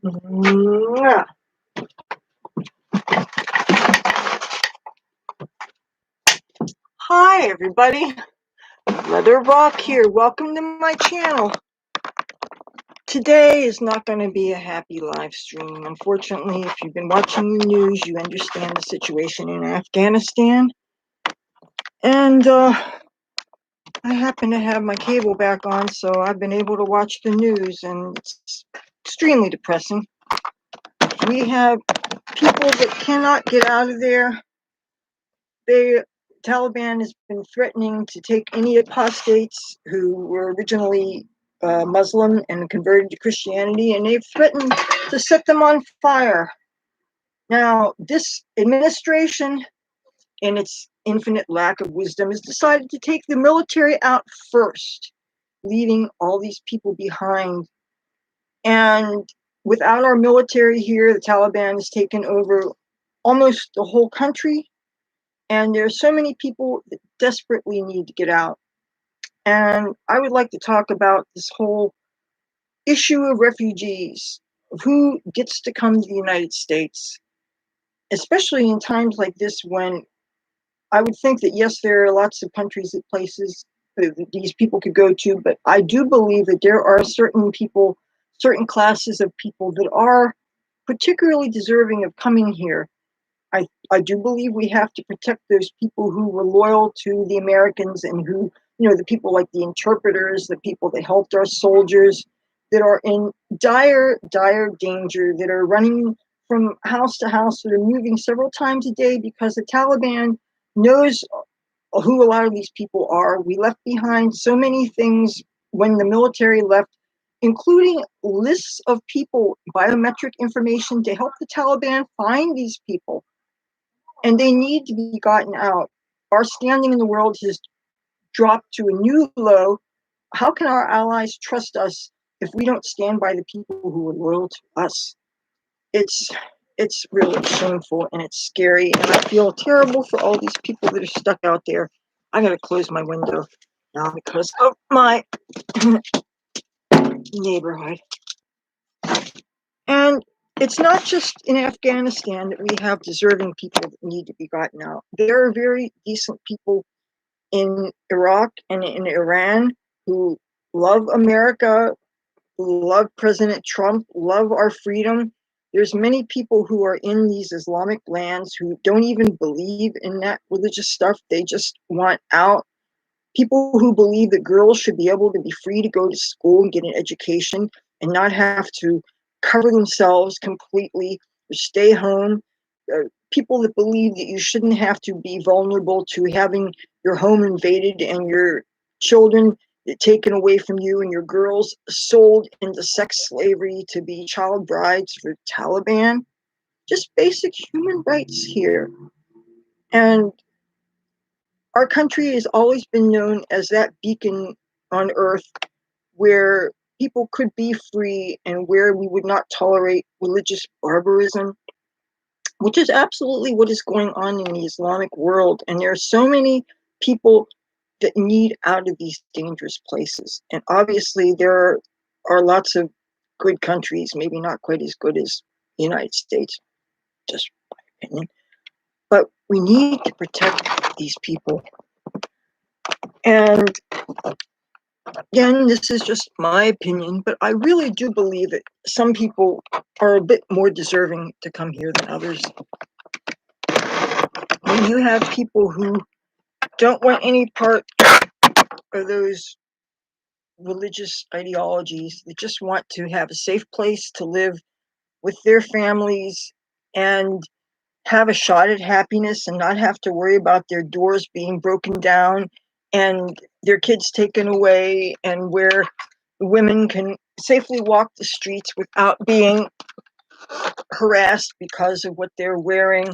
Mwah. Hi, everybody. Leathur Rokk here. Welcome to my channel. Today is not going to be a happy live stream. Unfortunately, if you've been watching the news, you understand the situation in Afghanistan. And I happen to have my cable back on, so I've been able to watch the news, and it's extremely depressing. We have people that cannot get out of there. Taliban has been threatening to take any apostates who were originally Muslim and converted to Christianity, and they've threatened to set them on fire. Now, this administration, in its infinite lack of wisdom, has decided to take the military out first, leaving all these people behind. And without our military here, the Taliban has taken over almost the whole country. And there are so many people that desperately need to get out. And I would like to talk about this whole issue of refugees, of who gets to come to the United States, especially in times like this when I would think that, yes, there are lots of countries and places that these people could go to, but I do believe that there are certain people, certain classes of people that are particularly deserving of coming here. I do believe we have to protect those people who were loyal to the Americans and who, the people like the interpreters, the people that helped our soldiers that are in dire, dire danger, that are running from house to house, that are moving several times a day because the Taliban knows who a lot of these people are. We left behind so many things when the military left, including lists of people, biometric information to help the Taliban find these people. And they need to be gotten out. Our standing in the world has dropped to a new low. How can our allies trust us if we don't stand by the people who are loyal to us? It's really shameful, and it's scary, and I feel terrible for all these people that are stuck out there. I gotta close my window now because of my neighborhood. And it's not just in Afghanistan that we have deserving people that need to be gotten out. There are very decent people in Iraq and in Iran who love America, who love President Trump, love our freedom. There's many people who are in these Islamic lands who don't even believe in that religious stuff. They just want out. People who believe that girls should be able to be free to go to school and get an education and not have to cover themselves completely or stay home. People that believe that you shouldn't have to be vulnerable to having your home invaded and your children taken away from you and your girls sold into sex slavery to be child brides for Taliban. Just basic human rights here. And our country has always been known as that beacon on earth where people could be free and where we would not tolerate religious barbarism, which is absolutely what is going on in the Islamic world. And there are so many people that need out of these dangerous places. And obviously there are lots of good countries, maybe not quite as good as the United States, just my opinion. But we need to protect these people. And again, this is just my opinion, but I really do believe that some people are a bit more deserving to come here than others. When you have people who don't want any part of those religious ideologies, they just want to have a safe place to live with their families and have a shot at happiness and not have to worry about their doors being broken down and their kids taken away, and where women can safely walk the streets without being harassed because of what they're wearing,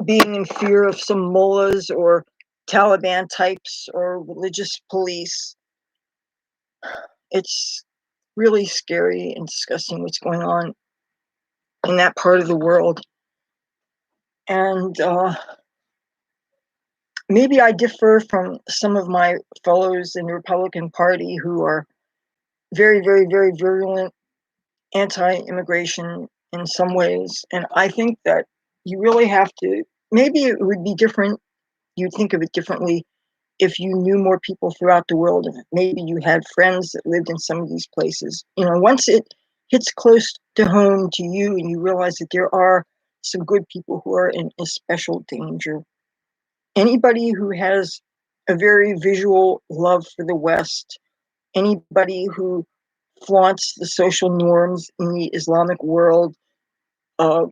being in fear of some mullahs or Taliban types or religious police. It's really scary and disgusting what's going on in that part of the world. And maybe I differ from some of my fellows in the Republican Party who are very, very, very virulent anti-immigration in some ways. And I think that you really have to, maybe it would be different, you'd think of it differently if you knew more people throughout the world, and maybe you had friends that lived in some of these places. Once it hits close to home to you and you realize that there are some good people who are in a special danger. Anybody who has a very visual love for the West, anybody who flaunts the social norms in the Islamic world, uh,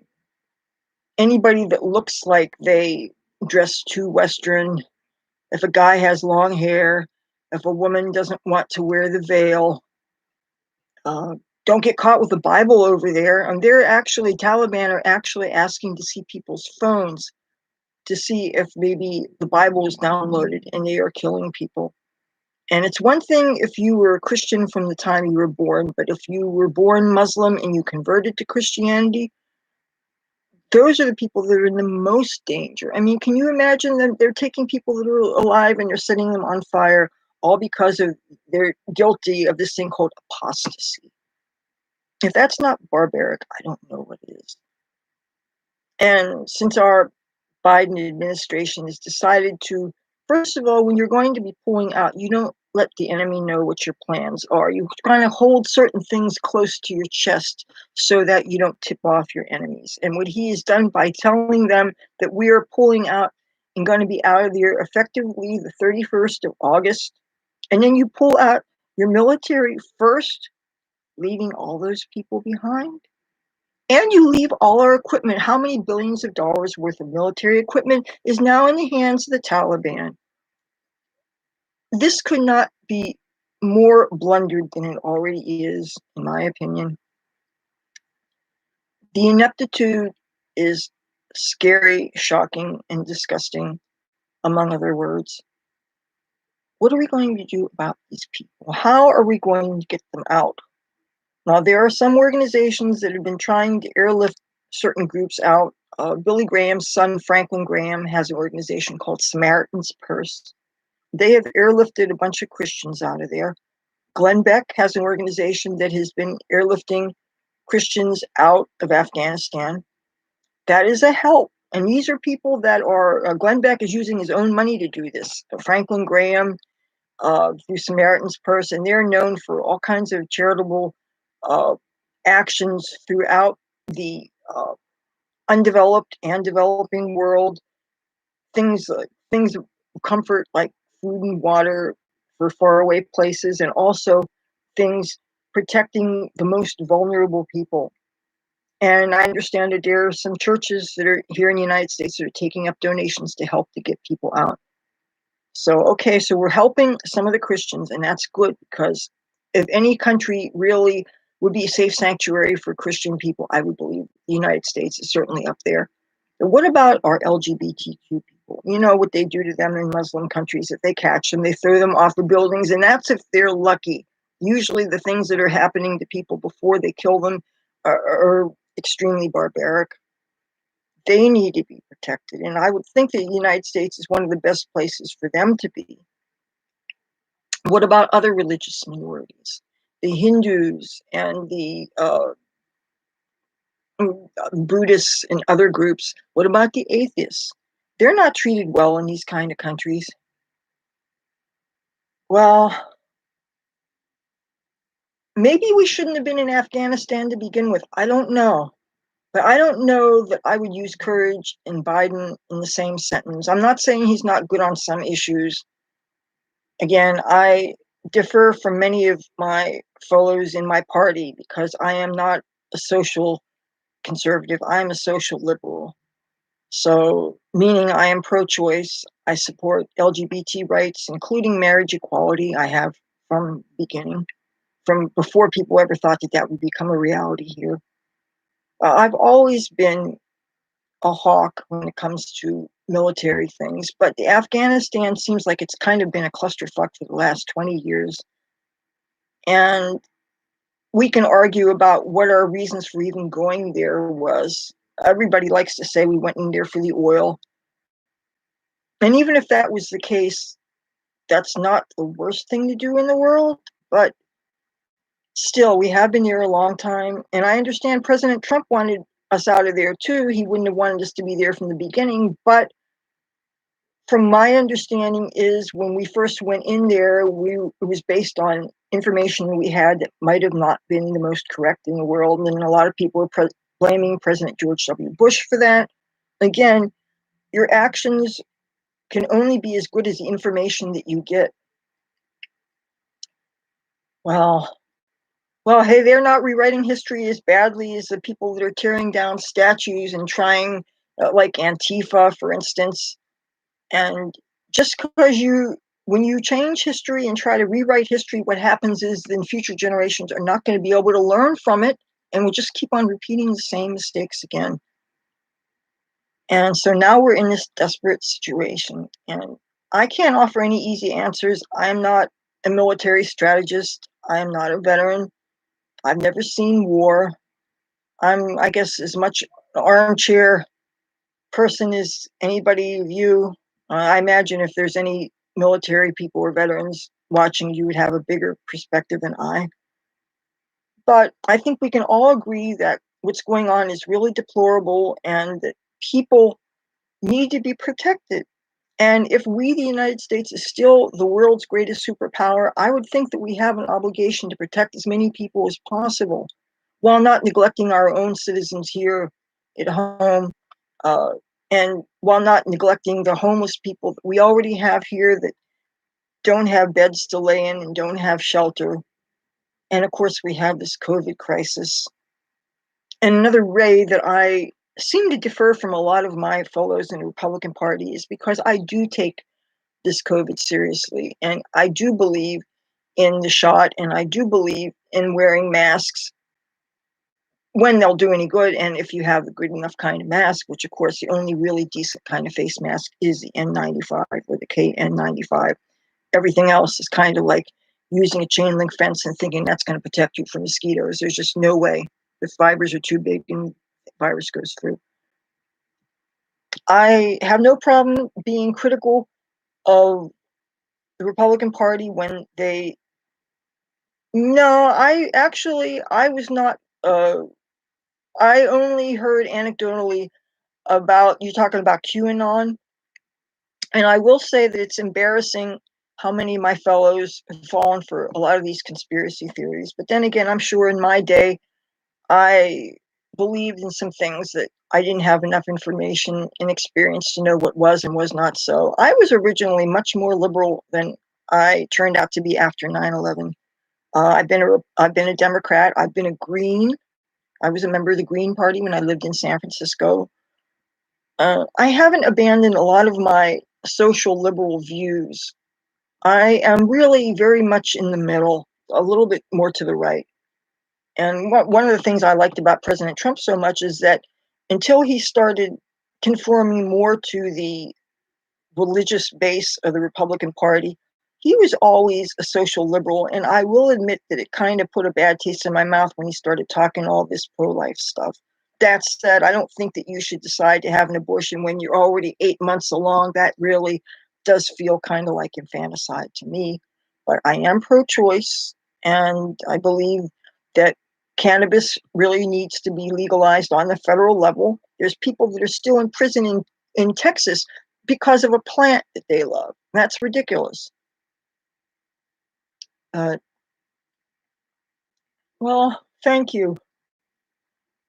anybody that looks like they dress too Western, if a guy has long hair, if a woman doesn't want to wear the veil, uh, don't get caught with the Bible over there. And Taliban are actually asking to see people's phones to see if maybe the Bible is downloaded, and they are killing people. And it's one thing if you were a Christian from the time you were born, but if you were born Muslim and you converted to Christianity, those are the people that are in the most danger. I mean, can you imagine that they're taking people that are alive and they're setting them on fire, all because they're guilty of this thing called apostasy? If that's not barbaric, I don't know what is. And since our Biden administration has decided to, first of all, when you're going to be pulling out, you don't let the enemy know what your plans are. You kind of hold certain things close to your chest so that you don't tip off your enemies. And what he has done by telling them that we are pulling out and going to be out of there effectively the 31st of August, and then you pull out your military first, leaving all those people behind. And you leave all our equipment. How many billions of dollars worth of military equipment is now in the hands of the Taliban? This could not be more blundered than it already is, in my opinion. The ineptitude is scary, shocking, and disgusting, among other words. What are we going to do about these people? How are we going to get them out? Now, there are some organizations that have been trying to airlift certain groups out. Billy Graham's son, Franklin Graham, has an organization called Samaritans Purse. They have airlifted a bunch of Christians out of there. Glenn Beck has an organization that has been airlifting Christians out of Afghanistan. That is a help. And these are people that are, Glenn Beck is using his own money to do this. Franklin Graham, through Samaritans Purse, and they're known for all kinds of charitable uh, actions throughout the undeveloped and developing world. Things of comfort like food and water for faraway places, and also things protecting the most vulnerable people. And I understand that there are some churches that are here in the United States that are taking up donations to help to get people out. So, okay, so we're helping some of the Christians, and that's good, because if any country really would be a safe sanctuary for Christian people, I would believe the United States is certainly up there. But what about our LGBTQ people? You know what they do to them in Muslim countries. If they catch them, they throw them off the buildings, and that's if they're lucky. Usually the things that are happening to people before they kill them are extremely barbaric. They need to be protected. And I would think that the United States is one of the best places for them to be. What about other religious minorities? The Hindus and the Buddhists and other groups. What about the atheists? They're not treated well in these kind of countries. Well, maybe we shouldn't have been in Afghanistan to begin with. I don't know. But I don't know that I would use courage and Biden in the same sentence. I'm not saying he's not good on some issues. Again, I differ from many of my fellows in my party because I am not a social conservative. I am a social liberal. So, meaning I am pro-choice. I support LGBT rights, including marriage equality. I have from the beginning, from before people ever thought that that would become a reality here. I've always been a hawk when it comes to military things, but the Afghanistan seems like it's kind of been a clusterfuck for the last 20 years. And we can argue about what our reasons for even going there was. Everybody likes to say we went in there for the oil. And even if that was the case, that's not the worst thing to do in the world. But still, we have been there a long time, and I understand President Trump wanted us out of there too. He wouldn't have wanted us to be there from the beginning, but from my understanding is when we first went in there, it was based on information we had that might have not been the most correct in the world, and a lot of people were blaming President George W. Bush for that. Again, your actions can only be as good as the information that you get. Well, hey, they're not rewriting history as badly as the people that are tearing down statues and trying, like Antifa, for instance. And just because when you change history and try to rewrite history, what happens is then future generations are not going to be able to learn from it, and we'll just keep on repeating the same mistakes again. And so now we're in this desperate situation, and I can't offer any easy answers. I'm not a military strategist. I am not a veteran. I've never seen war. I'm, I guess, as much an armchair person as anybody of you. I imagine if there's any military people or veterans watching, you would have a bigger perspective than I. But I think we can all agree that what's going on is really deplorable and that people need to be protected. And if we, the United States, is still the world's greatest superpower, I would think that we have an obligation to protect as many people as possible while not neglecting our own citizens here at home, uh, and while not neglecting the homeless people that we already have here that don't have beds to lay in and don't have shelter. And of course, we have this COVID crisis. And another way that I seem to differ from a lot of my fellows in the Republican Party is because I do take this COVID seriously. And I do believe in the shot, and I do believe in wearing masks when they'll do any good. And if you have the good enough kind of mask, which of course the only really decent kind of face mask is the N95 or the KN95. Everything else is kind of like using a chain link fence and thinking that's going to protect you from mosquitoes. There's just no way. The fibers are too big and the virus goes through. I have no problem being critical of the Republican Party when they. No, I was not. I only heard anecdotally about you talking about QAnon, and I will say that it's embarrassing how many of my fellows have fallen for a lot of these conspiracy theories. But then again, I'm sure in my day, I believed in some things that I didn't have enough information and experience to know what was and was not so. I was originally much more liberal than I turned out to be after 9/11. I've been a Democrat. I've been a Green. I was a member of the Green Party when I lived in San Francisco. I haven't abandoned a lot of my social liberal views. I am really very much in the middle, a little bit more to the right. And one of the things I liked about President Trump so much is that until he started conforming more to the religious base of the Republican Party, he was always a social liberal. And I will admit that it kind of put a bad taste in my mouth when he started talking all this pro-life stuff. That said, I don't think that you should decide to have an abortion when you're already 8 months along. That really does feel kind of like infanticide to me. But I am pro-choice, and I believe that cannabis really needs to be legalized on the federal level. There's people that are still in prison in Texas because of a plant that they love. That's ridiculous. Well, thank you.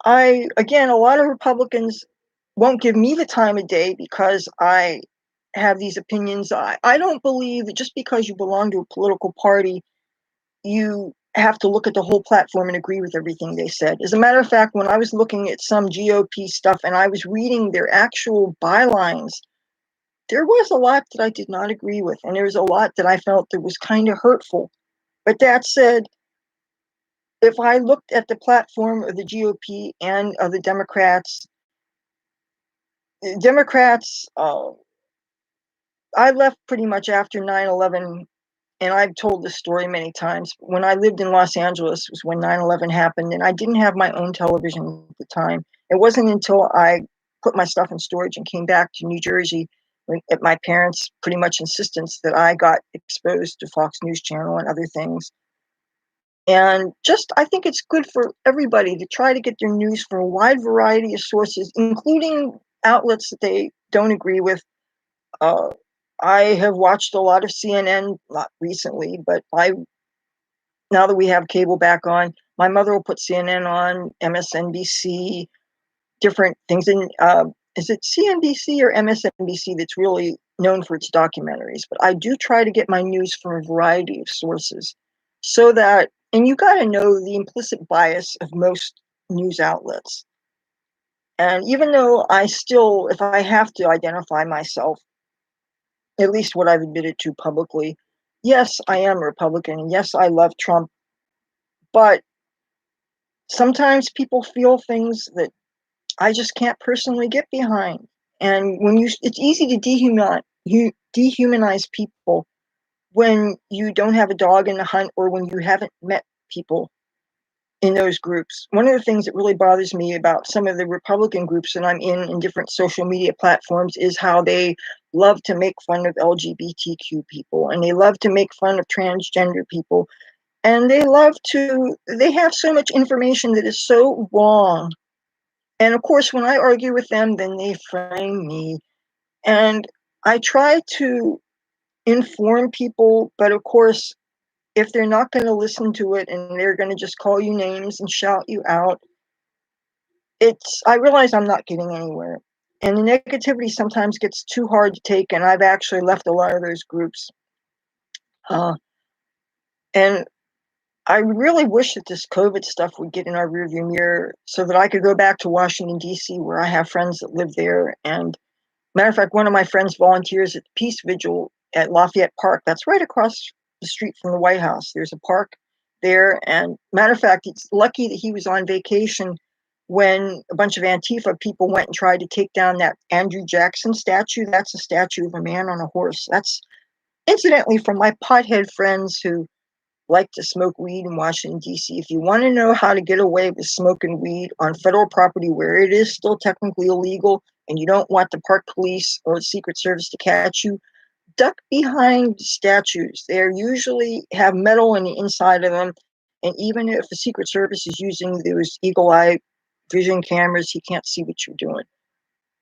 Again, a lot of Republicans won't give me the time of day because I have these opinions. I don't believe that just because you belong to a political party, you have to look at the whole platform and agree with everything they said. As a matter of fact, when I was looking at some GOP stuff and I was reading their actual bylines, there was a lot that I did not agree with, and there was a lot that I felt that was kind of hurtful. But that said, if I looked at the platform of the GOP and of the Democrats, I left pretty much after 9/11, and I've told this story many times. When I lived in Los Angeles was when 9/11 happened, and I didn't have my own television at the time. It wasn't until I put my stuff in storage and came back to New Jersey at my parents' pretty much insistence that I got exposed to Fox News Channel and other things. And just, I think it's good for everybody to try to get their news from a wide variety of sources, including outlets that they don't agree with. I have watched a lot of CNN, not recently, but now that we have cable back on, my mother will put CNN on, MSNBC, different things. And is it CNBC or MSNBC that's really known for its documentaries? But I do try to get my news from a variety of sources so that, and you got to know the implicit bias of most news outlets. And even though I still, if I have to identify myself, at least what I've admitted to publicly, yes, I am a Republican, and yes, I love Trump, but sometimes people feel things that I just can't personally get behind. And it's easy to dehumanize people when you don't have a dog in the hunt or when you haven't met people in those groups. One of the things that really bothers me about some of the Republican groups that I'm in different social media platforms is how they love to make fun of LGBTQ people, and they love to make fun of transgender people, and they have so much information that is so wrong. And of course, when I argue with them, then they frame me. And I try to inform people, but of course, if they're not going to listen to it and they're going to just call you names and shout you out, I realize I'm not getting anywhere. And the negativity sometimes gets too hard to take, and I've actually left a lot of those groups. And I really wish that this COVID stuff would get in our rearview mirror so that I could go back to Washington, D.C., where I have friends that live there. And matter of fact, one of my friends volunteers at the Peace Vigil at Lafayette Park. That's right across the street from the White House. There's a park there. And matter of fact, it's lucky that he was on vacation when a bunch of Antifa people went and tried to take down that Andrew Jackson statue. That's a statue of a man on a horse. That's incidentally from my pothead friends who like to smoke weed in Washington, D.C. If you want to know how to get away with smoking weed on federal property where it is still technically illegal and you don't want the park police or the Secret Service to catch you, duck behind statues. They usually have metal in the inside of them. And even if the Secret Service is using those eagle eye vision cameras, he can't see what you're doing.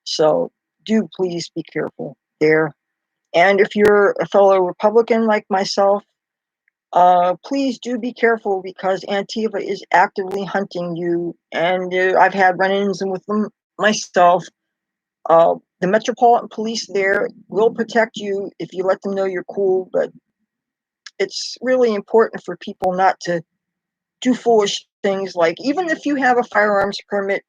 So do please be careful there. And if you're a fellow Republican like myself, please do be careful because Antifa is actively hunting you. And I've had run-ins with them myself. The Metropolitan Police there will protect you if you let them know you're cool, but it's really important for people not to do foolish things like, even if you have a firearms permit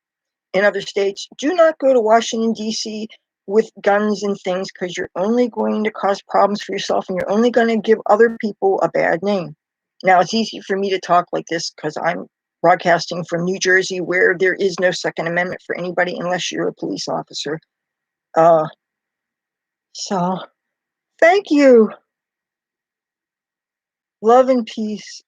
in other states, do not go to Washington, D.C. with guns and things because you're only going to cause problems for yourself and you're only going to give other people a bad name. Now, it's easy for me to talk like this because I'm broadcasting from New Jersey where there is no Second Amendment for anybody unless you're a police officer. So, thank you. Love and peace.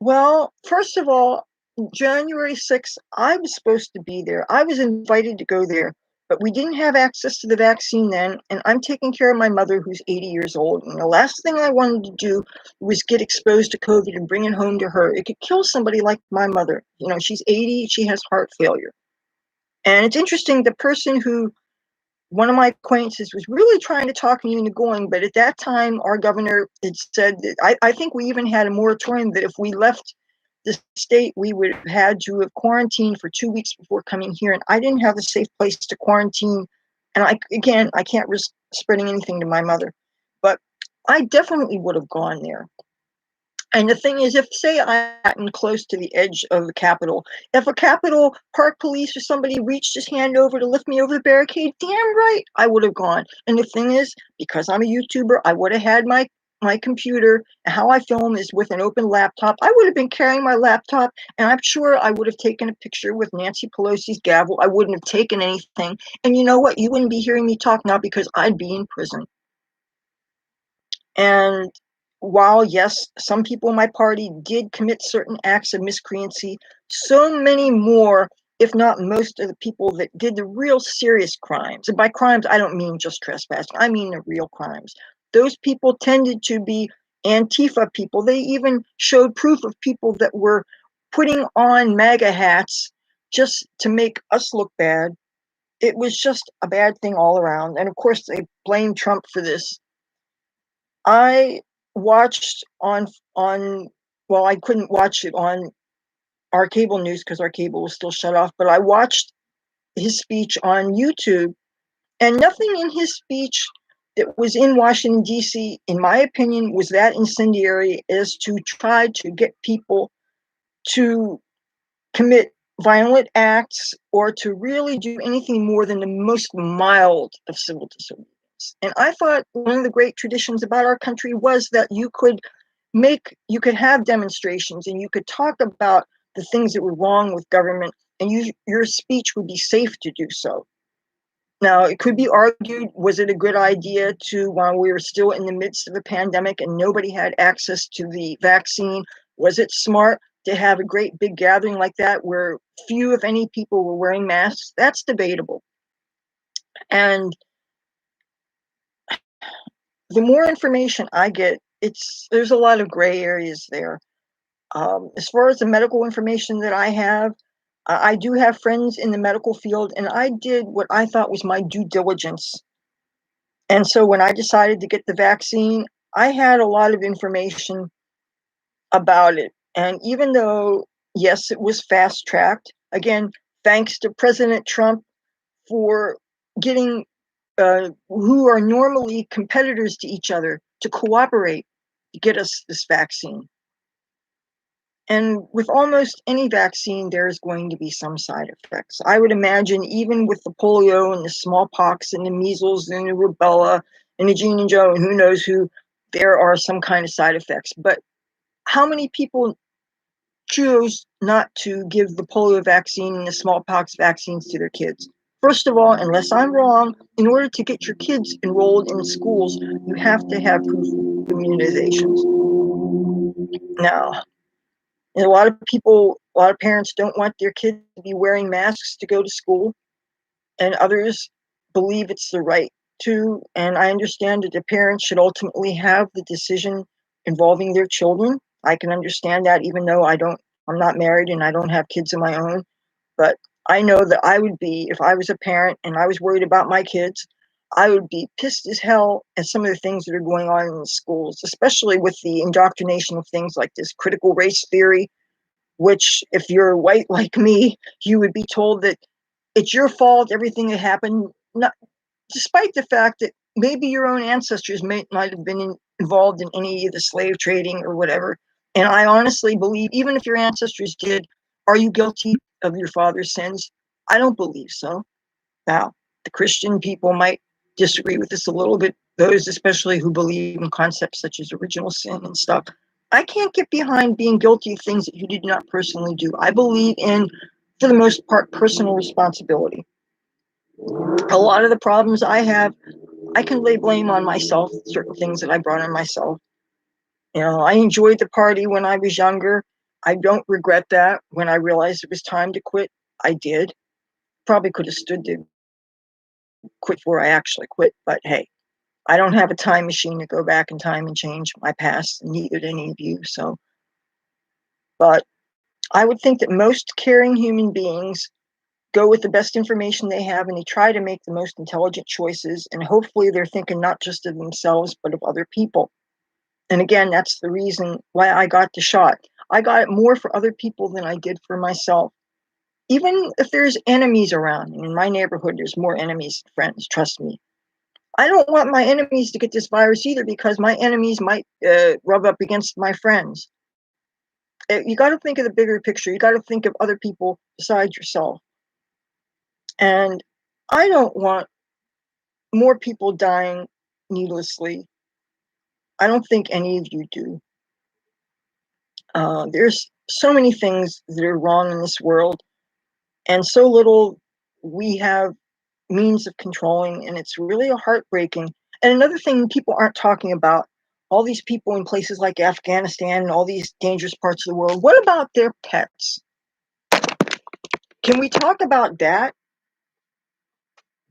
Well, first of all, January 6th, I was supposed to be there. I was invited to go there, but we didn't have access to the vaccine then, and I'm taking care of my mother who's 80 years old. And the last thing I wanted to do was get exposed to COVID and bring it home to her. It could kill somebody like my mother. You know, she's 80, she has heart failure. And it's interesting, the person who one of my acquaintances was really trying to talk me into going, but at that time, our governor had said that I think we even had a moratorium that if we left the state, we would have had to have quarantined for 2 weeks before coming here. And I didn't have a safe place to quarantine. And I can't risk spreading anything to my mother, but I definitely would have gone there. And the thing is, if say I gotten close to the edge of the Capitol, if a Capitol Park police or somebody reached his hand over to lift me over the barricade, damn right I would have gone. And the thing is, because I'm a YouTuber, I would have had my computer. And how I film is with an open laptop. I would have been carrying my laptop, and I'm sure I would have taken a picture with Nancy Pelosi's gavel. I wouldn't have taken anything. And you know what? You wouldn't be hearing me talk now because I'd be in prison. And while, yes, some people in my party did commit certain acts of miscreancy, so many more, if not most of the people that did the real serious crimes, and by crimes, I don't mean just trespassing, I mean the real crimes. Those people tended to be Antifa people. They even showed proof of people that were putting on MAGA hats just to make us look bad. It was just a bad thing all around. And of course, they blame Trump for this. I watched well, I couldn't watch it on our cable news because our cable was still shut off, but I watched his speech on YouTube, and nothing in his speech that was in Washington, D.C., in my opinion, was that incendiary as to try to get people to commit violent acts or to really do anything more than the most mild of civil disobedience. And I thought one of the great traditions about our country was that you could have demonstrations and you could talk about the things that were wrong with government, and your speech would be safe to do so. Now, it could be argued, was it a good idea to, while we were still in the midst of a pandemic and nobody had access to the vaccine, was it smart to have a great big gathering like that where few, if any, people were wearing masks? That's debatable. And the more information I get, there's a lot of gray areas there. As far as the medical information that I have, I do have friends in the medical field, and I did what I thought was my due diligence. And so when I decided to get the vaccine, I had a lot of information about it. And even though, yes, it was fast tracked, again, thanks to President Trump for getting who are normally competitors to each other to cooperate to get us this vaccine. And with almost any vaccine, there's going to be some side effects. I would imagine even with the polio and the smallpox and the measles and the rubella and the Gene and Joe and who knows who, there are some kind of side effects. But how many people choose not to give the polio vaccine and the smallpox vaccines to their kids? First of all, unless I'm wrong, in order to get your kids enrolled in schools, you have to have proof of immunizations. Now, and a lot of parents don't want their kids to be wearing masks to go to school, and others believe it's the right to. And I understand that the parents should ultimately have the decision involving their children. I can understand that, even though I'm not married and I don't have kids of my own. But I know that I would be, if I was a parent and I was worried about my kids, I would be pissed as hell at some of the things that are going on in the schools, especially with the indoctrination of things like this critical race theory, which, if you're white like me, you would be told that it's your fault, everything that happened, not, despite the fact that maybe your own ancestors might have been involved in any of the slave trading or whatever. And I honestly believe, even if your ancestors did, are you guilty of your father's sins? I don't believe so. Now, the Christian people might disagree with this a little bit, those especially who believe in concepts such as original sin and stuff. I can't get behind being guilty of things that you did not personally do. I believe in, for the most part, personal responsibility. A lot of the problems I have, I can lay blame on myself, certain things that I brought on myself. You know, I enjoyed the party when I was younger. I don't regret that. When I realized it was time to quit, I did. Probably could have stood to quit before I actually quit, but hey, I don't have a time machine to go back in time and change my past, and neither did any of you. So, but I would think that most caring human beings go with the best information they have and they try to make the most intelligent choices. And hopefully they're thinking not just of themselves, but of other people. And again, that's the reason why I got the shot. I got it more for other people than I did for myself. Even if there's enemies around, in my neighborhood, there's more enemies than friends, trust me. I don't want my enemies to get this virus either, because my enemies might rub up against my friends. You got to think of the bigger picture. You got to think of other people besides yourself. And I don't want more people dying needlessly. I don't think any of you do. There's so many things that are wrong in this world, and so little we have means of controlling, and it's really heartbreaking. And another thing people aren't talking about, all these people in places like Afghanistan and all these dangerous parts of the world, what about their pets? Can we talk about that?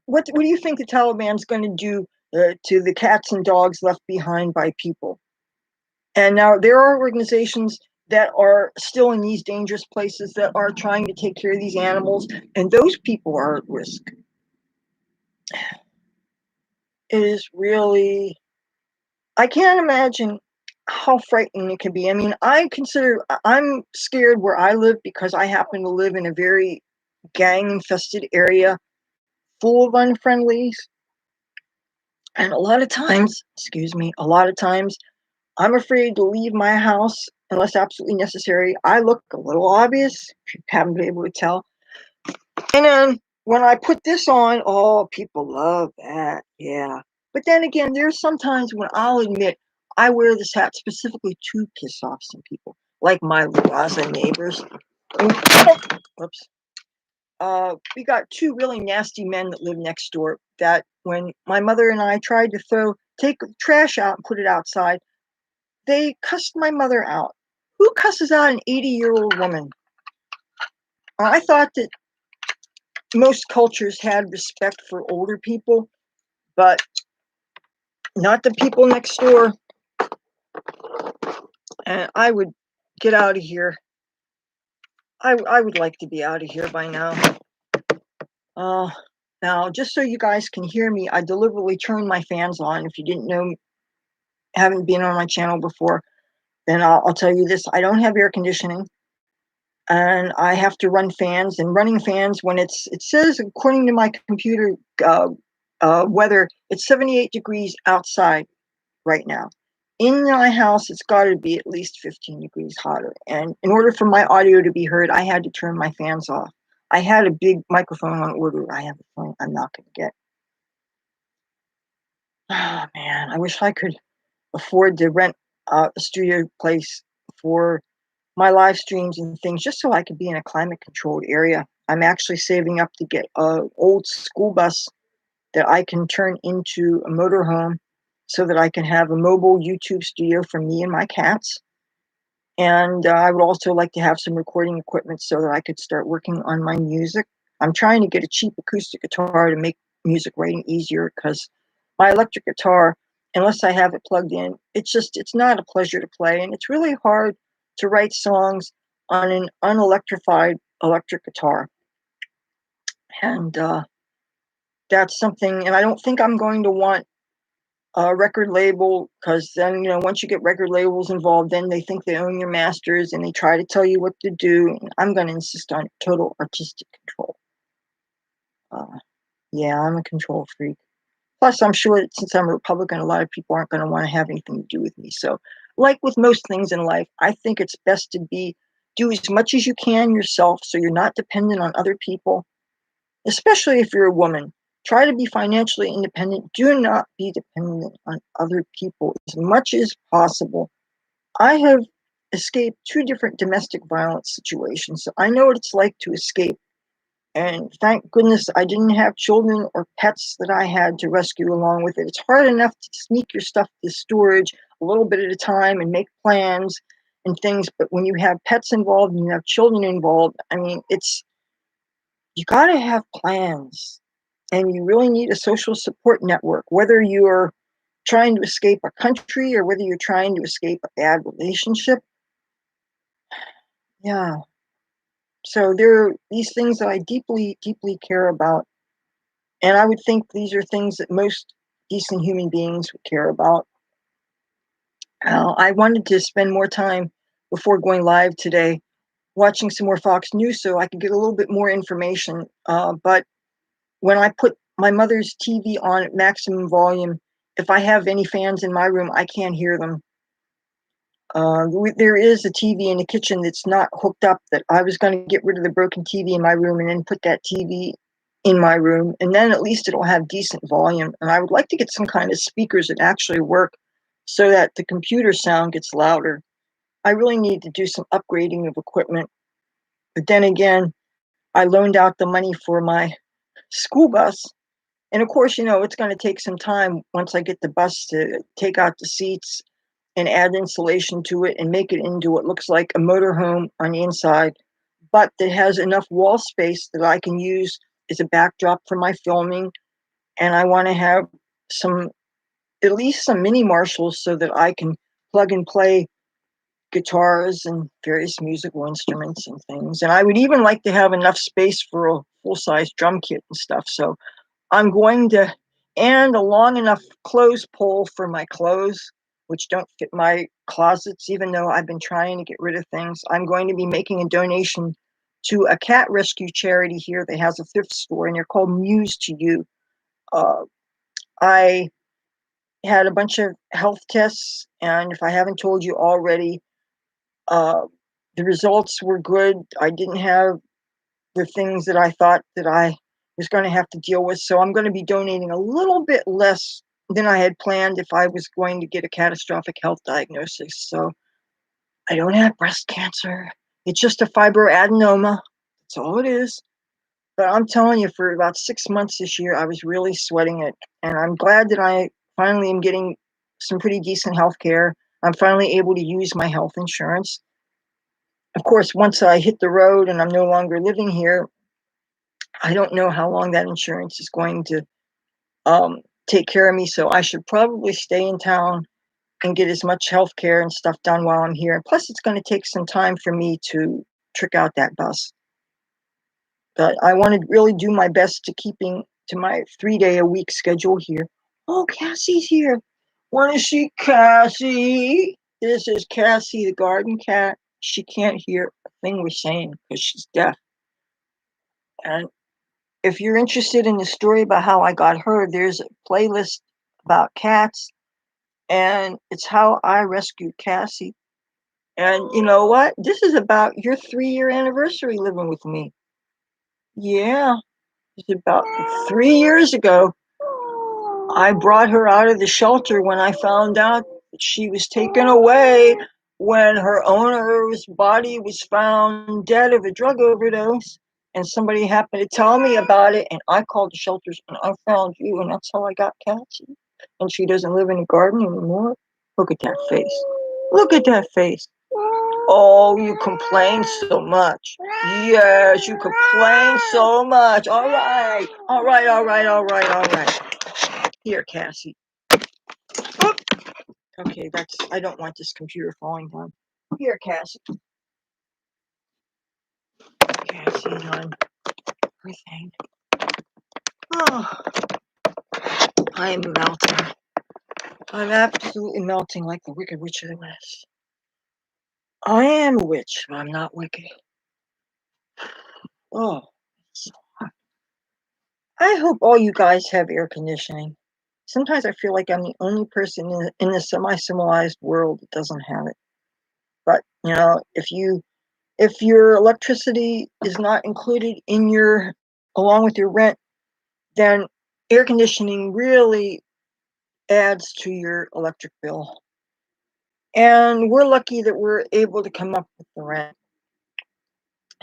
What do you think the Taliban's going to do to the cats and dogs left behind by people? And now there are organizations that are still in these dangerous places that are trying to take care of these animals, and those people are at risk. It is really, I can't imagine how frightening it can be. I mean, I'm scared where I live because I happen to live in a very gang-infested area full of unfriendlies. And a lot of times, I'm afraid to leave my house unless absolutely necessary. I look a little obvious, if you haven't been able to tell. And then when I put this on, oh, people love that. Yeah. But then again, there's sometimes when I'll admit I wear this hat specifically to piss off some people, like my Laza neighbors. Whoops. We got two really nasty men that live next door that when my mother and I tried to take trash out and put it outside, they cussed my mother out. Who cusses out an 80-year-old woman? I thought that most cultures had respect for older people, but not the people next door. And I would get out of here. I would like to be out of here by now. Now, just so you guys can hear me, I deliberately turned my fans on. If you didn't know, haven't been on my channel before, then I'll tell you this. I don't have air conditioning, and I have to run fans. And running fans, when it says, according to my computer weather, it's 78 degrees outside right now. In my house, it's got to be at least 15 degrees hotter. And in order for my audio to be heard, I had to turn my fans off. I had a big microphone on order. I have a phone I'm not going to get. Oh, man, I wish I could afford to rent a studio place for my live streams and things just so I could be in a climate controlled area. I'm actually saving up to get an old school bus that I can turn into a motorhome so that I can have a mobile YouTube studio for me and my cats. And I would also like to have some recording equipment so that I could start working on my music. I'm trying to get a cheap acoustic guitar to make music writing easier because my electric guitar, unless I have it plugged in, it's not a pleasure to play. And it's really hard to write songs on an unelectrified electric guitar. And that's something, and I don't think I'm going to want a record label because then, once you get record labels involved, then they think they own your masters and they try to tell you what to do. And I'm going to insist on total artistic control. Yeah, I'm a control freak. Plus, I'm sure that since I'm a Republican, a lot of people aren't going to want to have anything to do with me. So, like with most things in life, I think it's best to do as much as you can yourself so you're not dependent on other people, especially if you're a woman. Try to be financially independent. Do not be dependent on other people as much as possible. I have escaped 2 different domestic violence situations, so I know what it's like to escape. And thank goodness I didn't have children or pets that I had to rescue along with it. It's hard enough to sneak your stuff to storage a little bit at a time and make plans and things, but when you have pets involved and you have children involved, I mean, you got to have plans. And you really need a social support network, whether you're trying to escape a country or whether you're trying to escape a bad relationship. Yeah. So there are these things that I deeply, deeply care about. And I would think these are things that most decent human beings would care about. I wanted to spend more time before going live today watching some more Fox News so I could get a little bit more information. But when I put my mother's TV on at maximum volume, if I have any fans in my room, I can't hear them. There is a TV in the kitchen that's not hooked up that I was going to get rid of the broken TV in my room and then put that TV in my room, and then at least it'll have decent volume. And I would like to get some kind of speakers that actually work so that the computer sound gets louder. I really need to do some upgrading of equipment. But then again, I loaned out the money for my school bus. And of course, it's going to take some time once I get the bus to take out the seats and add insulation to it and make it into what looks like a motorhome on the inside, but that has enough wall space that I can use as a backdrop for my filming. And I want to have at least some mini Marshalls so that I can plug and play guitars and various musical instruments and things. And I would even like to have enough space for a full-size drum kit and stuff. So I'm going to, and a long enough clothes pole for my clothes, which don't fit my closets, even though I've been trying to get rid of things. I'm going to be making a donation to a cat rescue charity here that has a thrift store, and they're called Muse to You. I had a bunch of health tests, and if I haven't told you already, the results were good. I didn't have the things that I thought that I was going to have to deal with. So I'm going to be donating a little bit less than I had planned if I was going to get a catastrophic health diagnosis. So I don't have breast cancer. It's just a fibroadenoma. That's all it is. But I'm telling you, for about 6 months this year, I was really sweating it. And I'm glad that I finally am getting some pretty decent health care. I'm finally able to use my health insurance. Of course, once I hit the road and I'm no longer living here, I don't know how long that insurance is going to take care of me. So I should probably stay in town and get as much health care and stuff done while I'm here. Plus, it's going to take some time for me to trick out that bus. But I want to really do my best to keeping to my 3-day-a-week schedule here. Oh, Cassie's here. Want to see Cassie? This is Cassie, the garden cat. She can't hear a thing we're saying because she's deaf. And if you're interested in the story about how I got her, there's a playlist about cats, and it's how I rescued Cassie. And you know what? This is about your 3-year anniversary living with me. Yeah, it's about 3 years ago. I brought her out of the shelter when I found out that she was taken away when her owner's body was found dead of a drug overdose. And somebody happened to tell me about it, and I called the shelters, and I found you, and that's how I got Cassie. And she doesn't live in a garden anymore. Look at that face. Look at that face. Oh, you complain so much. Yes, you complain so much. All right. All right, all right, all right, all right. Here, Cassie. Oop. Okay, I don't want this computer falling down. Here, Cassie. Cassie, hon. Everything. Oh, I am melting. I'm absolutely melting like the Wicked Witch of the West. I am a witch, but I'm not wicked. Oh, so hot. I hope all you guys have air conditioning. Sometimes I feel like I'm the only person in the semi-civilized world that doesn't have it. But, you know, if your electricity is not included in your, along with your rent, then air conditioning really adds to your electric bill. And we're lucky that we're able to come up with the rent.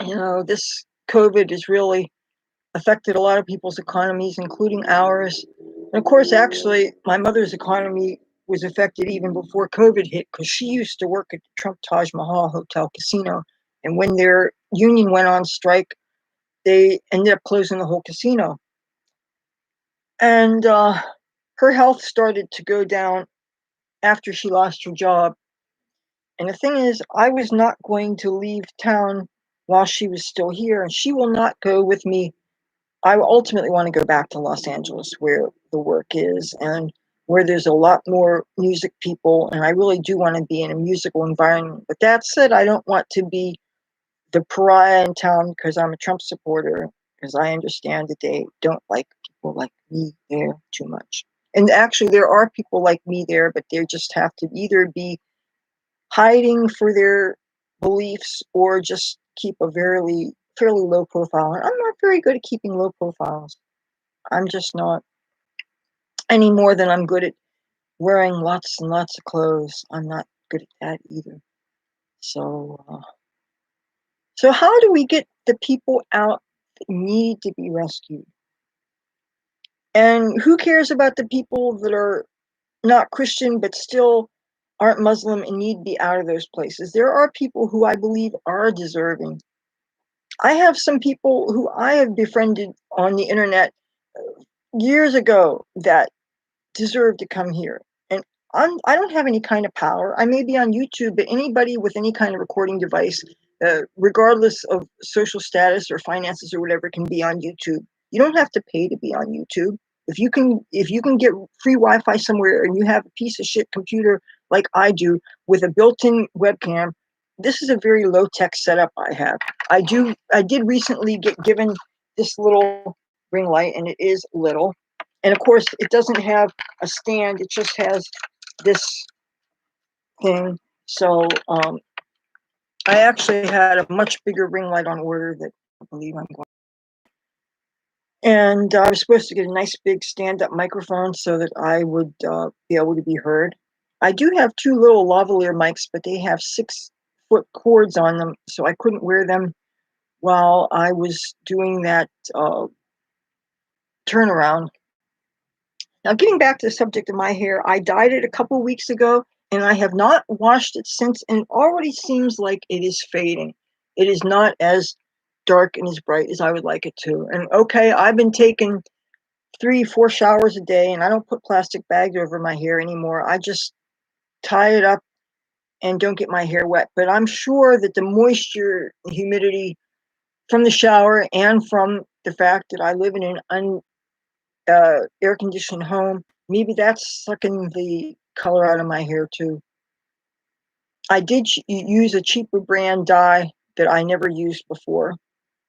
You know, this COVID has really affected a lot of people's economies, including ours. And of course, actually, my mother's economy was affected even before COVID hit because she used to work at the Trump Taj Mahal Hotel Casino. And when their union went on strike, they ended up closing the whole casino. And her health started to go down after she lost her job. And the thing is, I was not going to leave town while she was still here, and she will not go with me. I ultimately want to go back to Los Angeles where the work is and where there's a lot more music people, and I really do want to be in a musical environment. But that said, I don't want to be the pariah in town because I'm a Trump supporter, because I understand that they don't like people like me there too much. And actually, there are people like me there, but they just have to either be hiding for their beliefs or just keep a fairly low profile. And I'm not very good at keeping low profiles. I'm just not, any more than I'm good at wearing lots and lots of clothes. I'm not good at that either. So how do we get the people out that need to be rescued? And who cares about the people that are not Christian but still aren't Muslim and need to be out of those places? There are people who I believe are deserving. I have some people who I have befriended on the internet years ago that deserve to come here. And I don't have any kind of power. I may be on YouTube, but anybody with any kind of recording device, regardless of social status or finances or whatever, can be on YouTube. You don't have to pay to be on YouTube. If you can get free Wi-Fi somewhere and you have a piece of shit computer like I do with a built-in webcam, this is a very low-tech setup I have. I did recently get given this little ring light, and it is little. And of course, it doesn't have a stand. It just has this thing. So I actually had a much bigger ring light on order that I believe I'm going. And I was supposed to get a nice big stand-up microphone so that I would be able to be heard. I do have two little lavalier mics, but they have 6-foot cords on them, so I couldn't wear them while I was doing that turnaround. Now, getting back to the subject of my hair, I dyed it a couple weeks ago, and I have not washed it since, and it already seems like it is fading. It is not as dark and as bright as I would like it to. And okay, I've been taking 3-4 showers a day, and I don't put plastic bags over my hair anymore. I just tie it up and don't get my hair wet. But I'm sure that the moisture, humidity from the shower and from the fact that I live in an air-conditioned home, maybe that's sucking the color out of my hair too. I did use a cheaper brand dye that I never used before.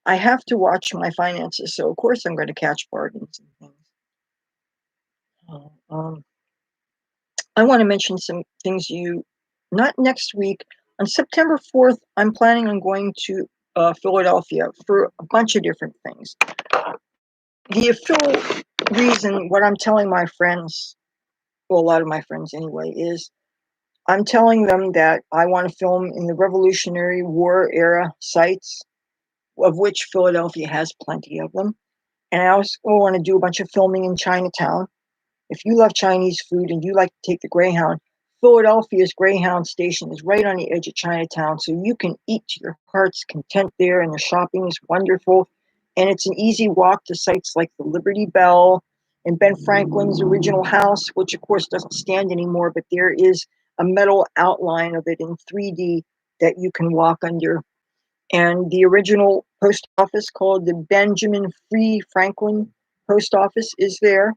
I have to watch my finances, so of course I'm going to catch bargains and things. I want to mention some things not next week. On September 4th, I'm planning on going to Philadelphia for a bunch of different things. The official reason, what I'm telling my friends, well, a lot of my friends anyway, is I'm telling them that I want to film in the Revolutionary War era sites, of which Philadelphia has plenty of them. And I also want to do a bunch of filming in Chinatown. If you love Chinese food and you like to take the Greyhound, Philadelphia's Greyhound station is right on the edge of Chinatown, so you can eat to your heart's content there, and the shopping is wonderful. And it's an easy walk to sites like the Liberty Bell and Ben Franklin's original house, which of course doesn't stand anymore, but there is a metal outline of it in 3D that you can walk under. And the original post office, called the Benjamin Free Franklin Post Office, is there,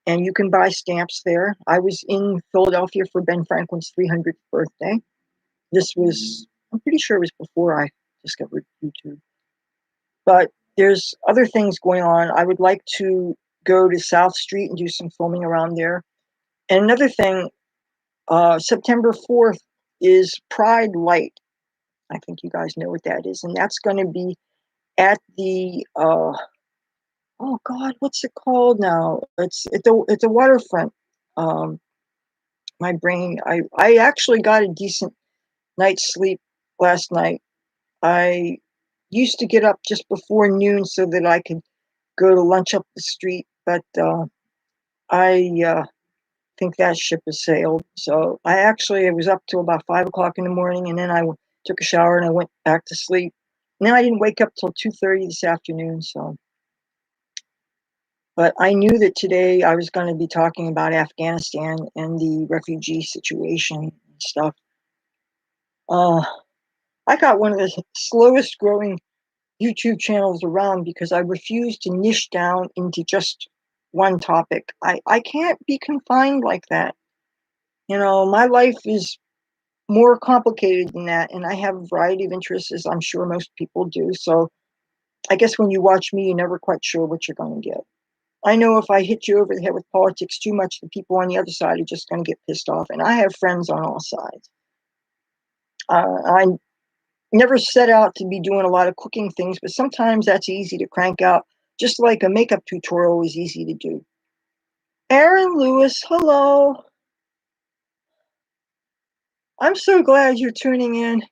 and you can buy stamps there. I was in Philadelphia for Ben Franklin's 300th birthday. I'm pretty sure it was before I discovered YouTube. But there's other things going on. I would like to go to South Street and do some filming around there. And another thing, September 4th is Pride Light. I think you guys know what that is. And that's going to be at the, oh God, what's it called now? It's a waterfront. My brain, I actually got a decent night's sleep last night. I used to get up just before noon so that I could go to lunch up the street, but I think that ship has sailed. So I was up till about 5 o'clock in the morning, and then I took a shower and I went back to sleep. And then I didn't wake up till 2:30 this afternoon. But I knew that today I was going to be talking about Afghanistan and the refugee situation and stuff. I got one of the slowest growing YouTube channels around because I refuse to niche down into just one topic. I can't be confined like that. You know, my life is more complicated than that, and I have a variety of interests, as I'm sure most people do. So I guess when you watch me, you're never quite sure what you're going to get. I know if I hit you over the head with politics too much, the people on the other side are just going to get pissed off. And I have friends on all sides. I never set out to be doing a lot of cooking things, but sometimes that's easy to crank out, just like a makeup tutorial is easy to do. Aaron Lewis, hello. I'm so glad you're tuning in.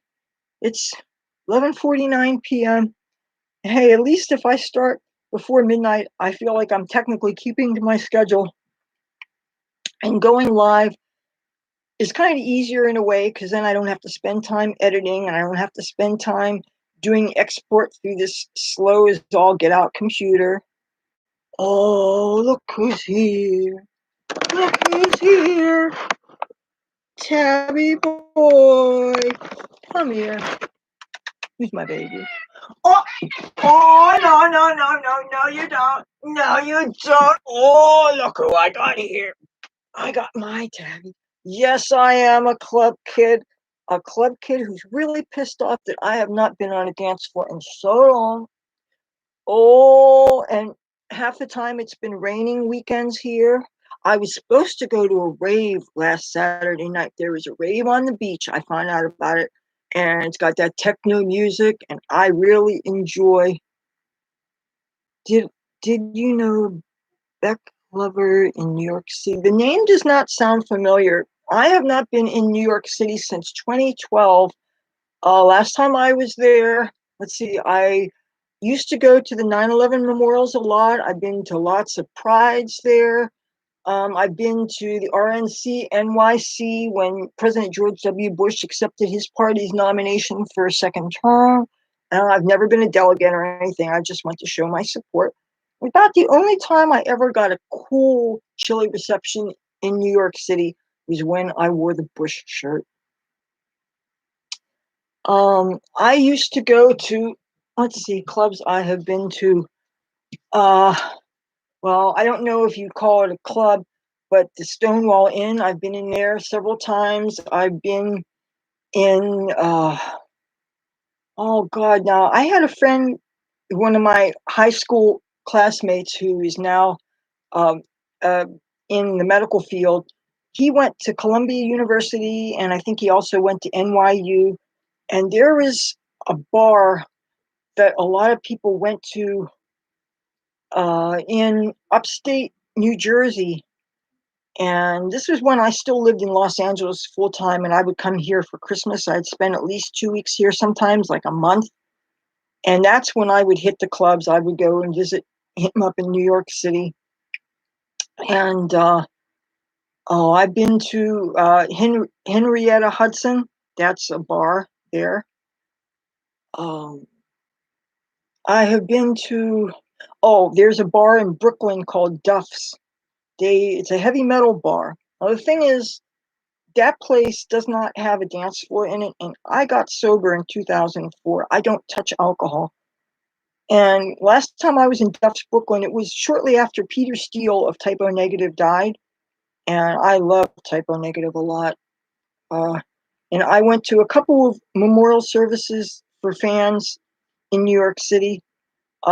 It's 11:49 p.m. Hey, at least if I start before midnight, I feel like I'm technically keeping to my schedule. And going live is kind of easier in a way, because then I don't have to spend time editing, and I don't have to spend time doing export through this slow as all get out computer. Oh, look who's here. Look who's here. Tabby boy. Come here. Who's my baby? Oh, no, you don't. No, you don't. Oh, look who I got here. I got my Tabby. Yes, I am a club kid. A club kid who's really pissed off that I have not been on a dance floor in so long. Oh, and half the time it's been raining weekends here. I was supposed to go to a rave last Saturday night. There was a rave on the beach. I found out about it, and it's got that techno music, and I really enjoy. Did you know Beck Lover in New York City? The name does not sound familiar. I have not been in New York City since 2012. Last time I was there, let's see, I used to go to the 9/11 memorials a lot. I've been to lots of prides there. I've been to the RNC NYC when President George W. Bush accepted his party's nomination for a second term. I've never been a delegate or anything. I just went to show my support. About the only time I ever got a cool, chilly reception in New York City was when I wore the Bush shirt. I used to go to, let's see, clubs I have been to. Well, I don't know if you'd call it a club, but the Stonewall Inn, I've been in there several times. I've been in, oh God, now I had a friend, one of my high school classmates who is now um, uh, in the medical field. He went to Columbia University, and I think he also went to NYU. And there is a bar that a lot of people went to in upstate New Jersey. And this was when I still lived in Los Angeles full time, and I would come here for Christmas. I'd spend at least 2 weeks here, sometimes like a month. And that's when I would hit the clubs. I would go and visit him up in New York City. And I've been to Henrietta Hudson. That's a bar there. Um, I have been to, there's a bar in Brooklyn called Duff's. It's a heavy metal bar. Now, the thing is, that place does not have a dance floor in it, and I got sober in 2004. I don't touch alcohol. And last time I was in Duff's, Brooklyn, it was shortly after Peter Steele of Typo Negative died, and I love Typo Negative a lot. And I went to a couple of memorial services for fans in New York City.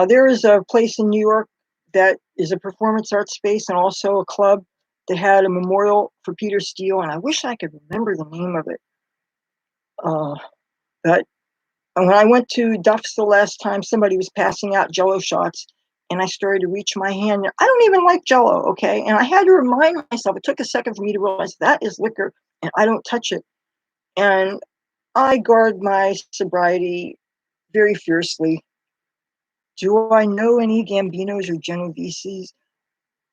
There is a place in New York that is a performance art space and also a club that had a memorial for Peter Steele, and I wish I could remember the name of it. But when I went to Duff's the last time, somebody was passing out Jello shots, and I started to reach my hand. I don't even like Jello, okay? And I had to remind myself. It took a second for me to realize that is liquor, and I don't touch it. And I guard my sobriety very fiercely. Do I know any Gambinos or Genoveses?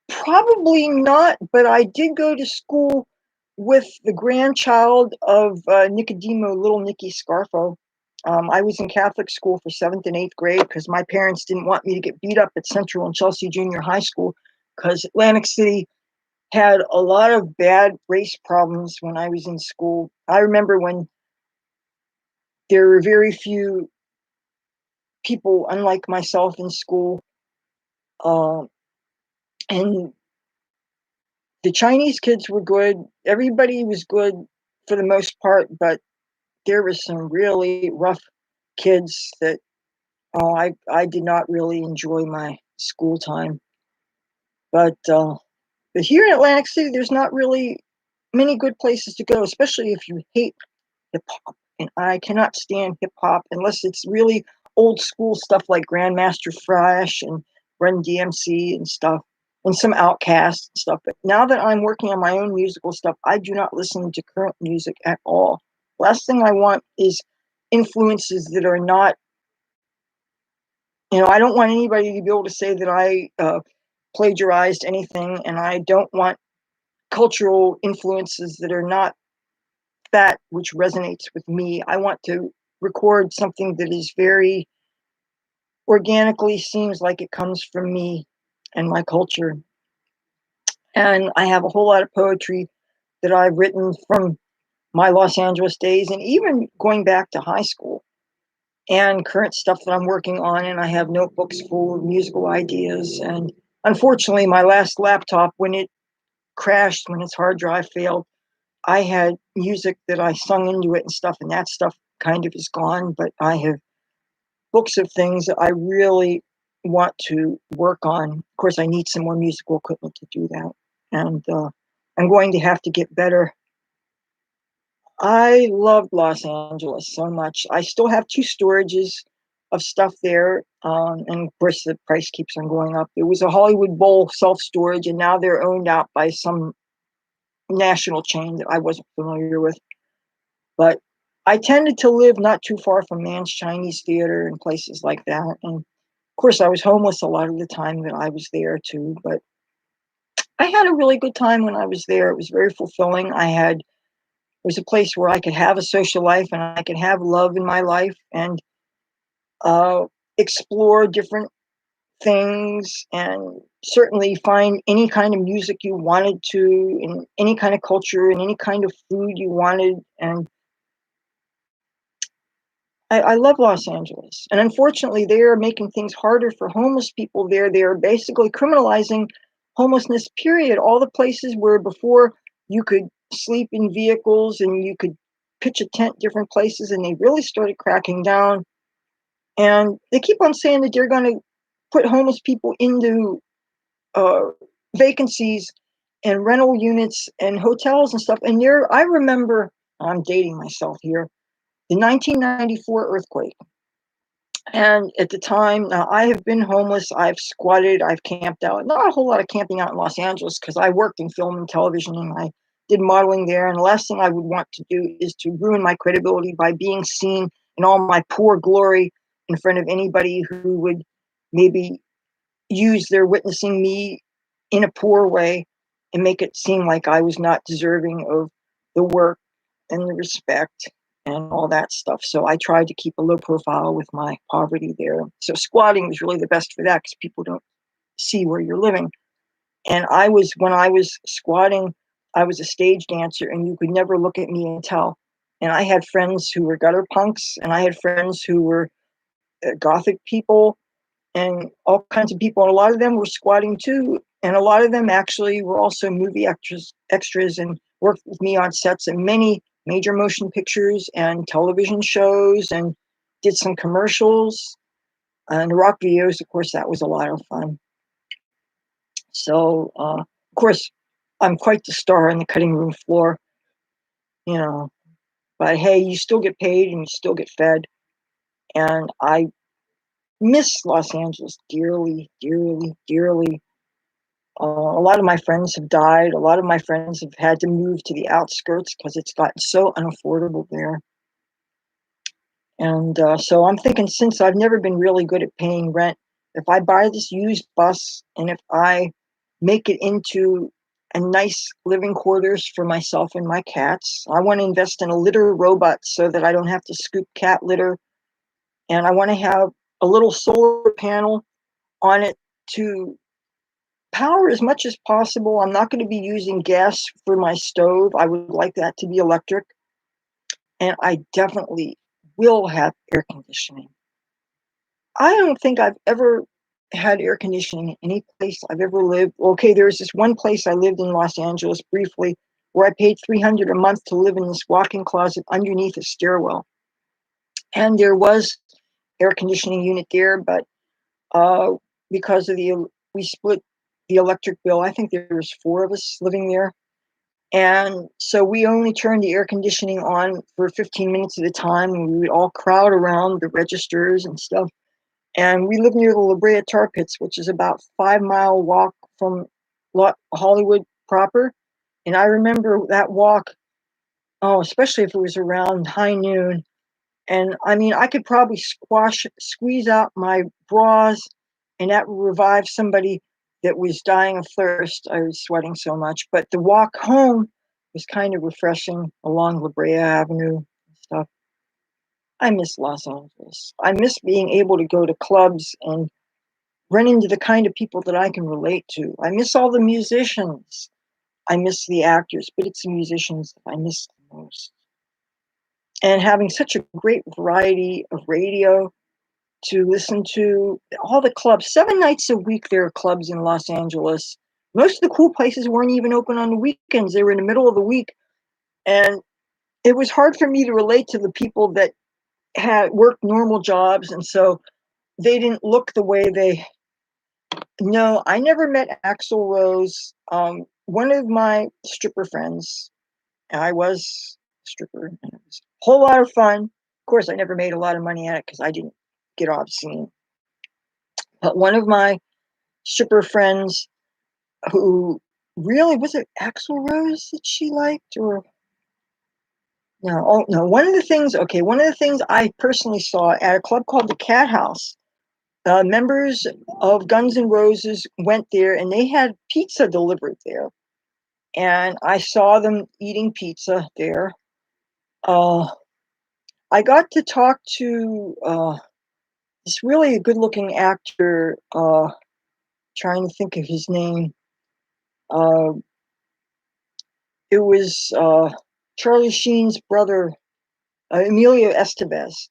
Probably not, but I did go to school with the grandchild of Nicodemo, little Nicky Scarfo. I was in Catholic school for 7th and 8th grade because my parents didn't want me to get beat up at Central and Chelsea Junior High School because Atlantic City had a lot of bad race problems when I was in school. I remember when there were very few people unlike myself in school. And the Chinese kids were good. Everybody was good for the most part, but there were some really rough kids that I did not really enjoy my school time. But here in Atlantic City, there's not really many good places to go, especially if you hate hip hop. And I cannot stand hip hop unless it's really old school stuff like Grandmaster Flash and Run DMC and stuff, and some Outkast and stuff. But now that I'm working on my own musical stuff, I do not listen to current music at all. Last thing I want is influences that are not, I don't want anybody to be able to say that I plagiarized anything, and I don't want cultural influences that are not that which resonates with me. I want to record something that is very organically seems like it comes from me and my culture. And I have a whole lot of poetry that I've written from my Los Angeles days, and even going back to high school and current stuff that I'm working on. And I have notebooks full of musical ideas. And unfortunately, my last laptop, when it crashed, when its hard drive failed, I had music that I sung into it and stuff, and that stuff kind of is gone. But I have books of things that I really want to work on. Of course, I need some more musical equipment to do that. And I'm going to have to get better. I loved Los Angeles so much. I still have 2 storages of stuff there. And of course, the price keeps on going up. It was a Hollywood Bowl self-storage, and now they're owned out by some national chain that I wasn't familiar with. But I tended to live not too far from Mann's Chinese Theater and places like that. And of course, I was homeless a lot of the time that I was there too. But I had a really good time when I was there. It was very fulfilling. It was a place where I could have a social life and I could have love in my life and uh, explore different things and certainly find any kind of music you wanted to, in any kind of culture and any kind of food you wanted. And I love Los Angeles. And unfortunately, they are making things harder for homeless people there. They are basically criminalizing homelessness, period. All the places where before you could sleep in vehicles and you could pitch a tent different places, and they really started cracking down. And they keep on saying that they're going to put homeless people into uh, vacancies and rental units and hotels and stuff. And I remember, I'm dating myself here, the 1994 earthquake. And at the time, now I have been homeless, I've squatted, I've camped out. Not a whole lot of camping out in Los Angeles because I worked in film and television and I did modeling there. And the last thing I would want to do is to ruin my credibility by being seen in all my poor glory in front of anybody who would maybe use their witnessing me in a poor way and make it seem like I was not deserving of the work and the respect and all that stuff. So I tried to keep a low profile with my poverty there. So squatting was really the best for that because people don't see where you're living. And when I was squatting, I was a stage dancer and you could never look at me and tell. And I had friends who were gutter punks and I had friends who were gothic people and all kinds of people. And a lot of them were squatting too. And a lot of them actually were also movie extras and worked with me on sets in many major motion pictures and television shows and did some commercials and Rokk videos. Of course, that was a lot of fun. So, of course, I'm quite the star on the cutting room floor, you know, but hey, you still get paid and you still get fed. And I miss Los Angeles dearly, dearly, dearly. A lot of my friends have died. A lot of my friends have had to move to the outskirts because it's gotten so unaffordable there. And so I'm thinking, since I've never been really good at paying rent, if I buy this used bus and if I make it into a nice living quarters for myself and my cats, I want to invest in a litter robot so that I don't have to scoop cat litter. And I want to have a little solar panel on it to power as much as possible. I'm not going to be using gas for my stove. I would like that to be electric. And I definitely will have air conditioning. I don't think I've ever had air conditioning in any place I've ever lived. Okay, there's this one place I lived in Los Angeles briefly where I paid $300 a month to live in this walk-in closet underneath a stairwell. And there was air conditioning unit there, but uh, because of we split the electric bill. I think there was 4 of us living there. And so we only turned the air conditioning on for 15 minutes at a time. And we would all crowd around the registers and stuff. And we lived near the La Brea Tar Pits, which is about 5-mile walk from Hollywood proper. And I remember that walk, oh, especially if it was around high noon. And I mean, I could probably squeeze out my bras, and that would revive somebody that was dying of thirst. I was sweating so much. But the walk home was kind of refreshing along La Brea Avenue and stuff. I miss Los Angeles. I miss being able to go to clubs and run into the kind of people that I can relate to. I miss all the musicians. I miss the actors, but it's the musicians that I miss the most. and having such a great variety of radio to listen to. All the clubs, 7 nights a week, there are clubs in Los Angeles. Most of the cool places weren't even open on the weekends. They were in the middle of the week. And it was hard for me to relate to the people that had worked normal jobs, and so they didn't look the way they. No, I never met Axl Rose. One of my stripper friends, I was a stripper, and it was a whole lot of fun. Of course, I never made a lot of money at it because I didn't get obscene. But one of my stripper friends, who really was it Axl Rose that she liked, or no? Oh no, one of the things I personally saw at a club called the Cat House. Members of Guns N' Roses went there, and they had pizza delivered there. And I saw them eating pizza there. I got to talk to this really good-looking actor. Trying to think of his name. Uh, it was Charlie Sheen's brother, Emilio Estevez,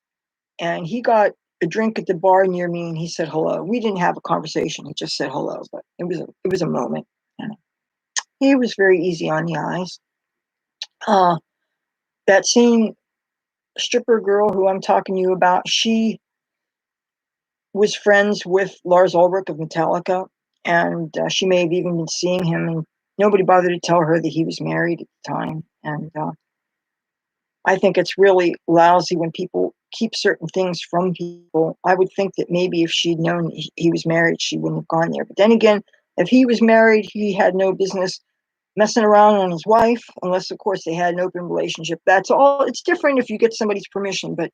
and he got a drink at the bar near me, and he said hello. We didn't have a conversation; he just said hello, but it was a moment. He was very easy on the eyes. Uh, that same stripper girl who I'm talking to you about, she was friends with Lars Ulrich of Metallica, and she may have even been seeing him, and nobody bothered to tell her that he was married at the time. And I think it's really lousy when people keep certain things from people. I would think that maybe if she'd known he was married, she wouldn't have gone there. But then again, if he was married, he had no business messing around on his wife, unless, of course, they had an open relationship. That's all. It's different if you get somebody's permission, but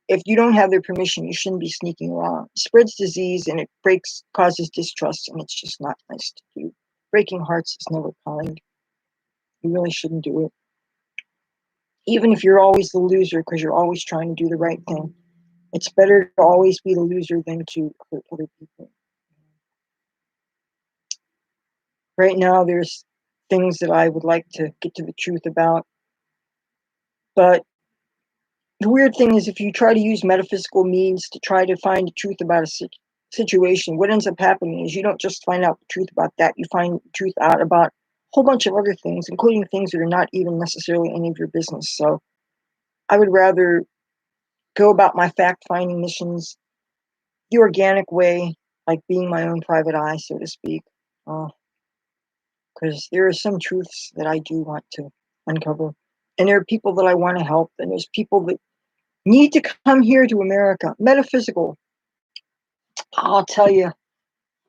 if you don't have their permission, you shouldn't be sneaking around. It spreads disease, and it causes distrust, and it's just not nice to do. Breaking hearts is never kind. You really shouldn't do it. Even if you're always the loser because you're always trying to do the right thing. It's better to always be the loser than to hurt other people. Right now, there's things that I would like to get to the truth about, but the weird thing is, if you try to use metaphysical means to try to find the truth about a situation, what ends up happening is you don't just find out the truth about that, you find the truth out about a whole bunch of other things, including things that are not even necessarily any of your business. So I would rather go about my fact-finding missions the organic way, like being my own private eye, so to speak, because there are some truths that I do want to uncover. And there are people that I want to help, and there's people that need to come here to America. Metaphysical. I'll tell you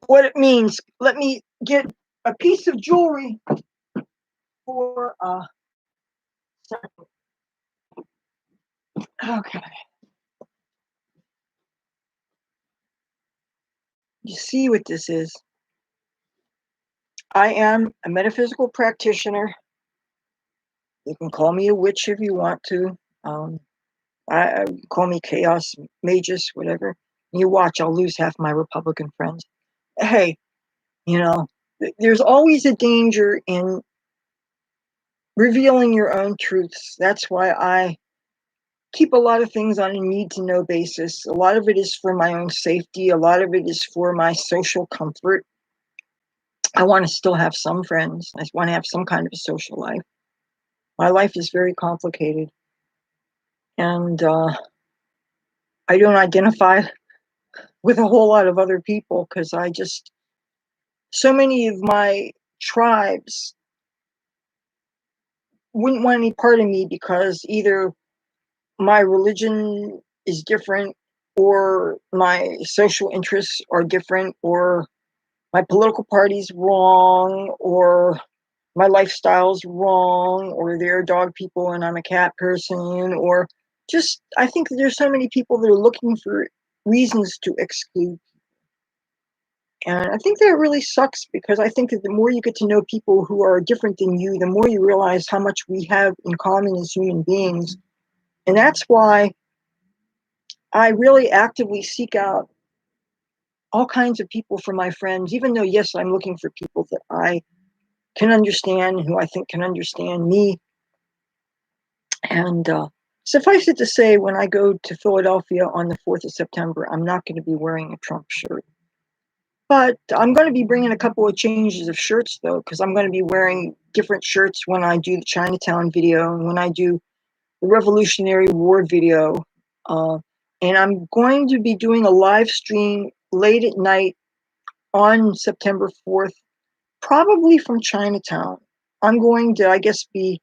what it means. Let me get a piece of jewelry for a second. Okay. You see what this is? I am a metaphysical practitioner. You can call me a witch if you want to. I call me chaos magus, whatever. You watch, I'll lose half my Republican friends. Hey, you know, there's always a danger in revealing your own truths. That's why I keep a lot of things on a need to know basis. A lot of it is for my own safety. A lot of it is for my social comfort. I want to still have some friends. I want to have some kind of a social life. My life is very complicated. And I don't identify with a whole lot of other people because so many of my tribes wouldn't want any part of me because either my religion is different, or my social interests are different, or my political party's wrong, or my lifestyle's wrong, or they're dog people and I'm a cat person, or just, I think that there's so many people that are looking for reasons to exclude. And I think that really sucks, because I think that the more you get to know people who are different than you, the more you realize how much we have in common as human beings. And that's why I really actively seek out all kinds of people for my friends, even though, yes, I'm looking for people that I can understand, who I think can understand me. And Suffice it to say, when I go to Philadelphia on the 4th of September, I'm not going to be wearing a Trump shirt. But I'm going to be bringing a couple of changes of shirts, though, because I'm going to be wearing different shirts when I do the Chinatown video and when I do the Revolutionary War video. And I'm going to be doing a live stream late at night on September 4th, probably from Chinatown. I'm going to, I guess, be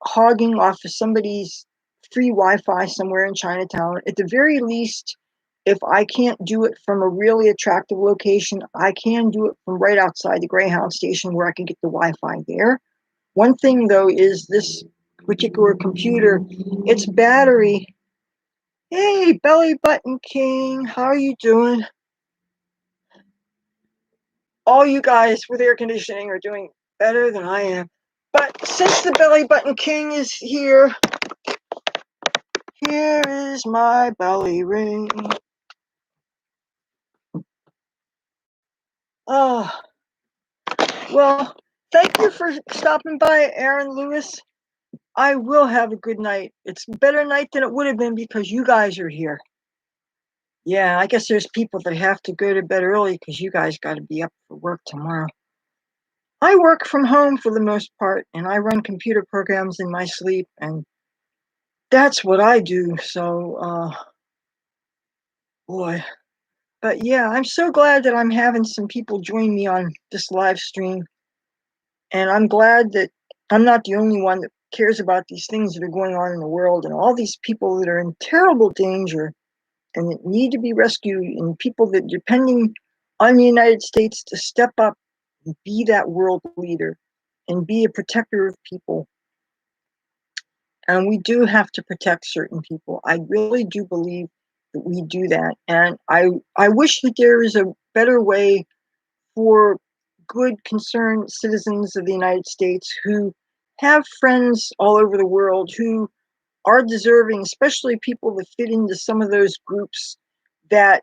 hogging off of somebody's free Wi-Fi somewhere in Chinatown. At the very least, if I can't do it from a really attractive location, I can do it from right outside the Greyhound station where I can get the Wi-Fi there. One thing, though, is this particular computer, its battery. Hey, Belly Button King, how are you doing? All you guys with air conditioning are doing better than I am. But since the Belly Button King is here, here is my belly ring. Oh, well, thank you for stopping by, Aaron Lewis. I will have a good night. It's a better night than it would have been because you guys are here. Yeah, I guess there's people that have to go to bed early because you guys got to be up for work tomorrow. I work from home for the most part, and I run computer programs in my sleep, and that's what I do. So, boy. But yeah, I'm so glad that I'm having some people join me on this live stream. And I'm glad that I'm not the only one that cares about these things that are going on in the world and all these people that are in terrible danger and that need to be rescued, and people that are depending on the United States to step up and be that world leader and be a protector of people. And we do have to protect certain people. I really do believe that we do that. And I wish that there is a better way for good, concerned citizens of the United States who have friends all over the world who are deserving, especially people that fit into some of those groups that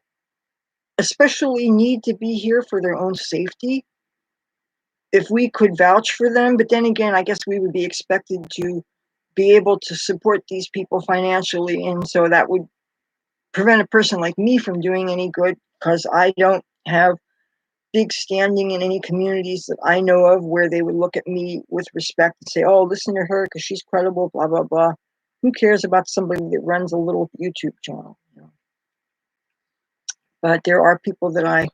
especially need to be here for their own safety. If we could vouch for them, but then again, I guess we would be expected to be able to support these people financially, and so that would prevent a person like me from doing any good because I don't have big standing in any communities that I know of where they would look at me with respect and say, oh, listen to her because she's credible, blah, blah, blah. Who cares about somebody that runs a little YouTube channel? You know? But there are people that I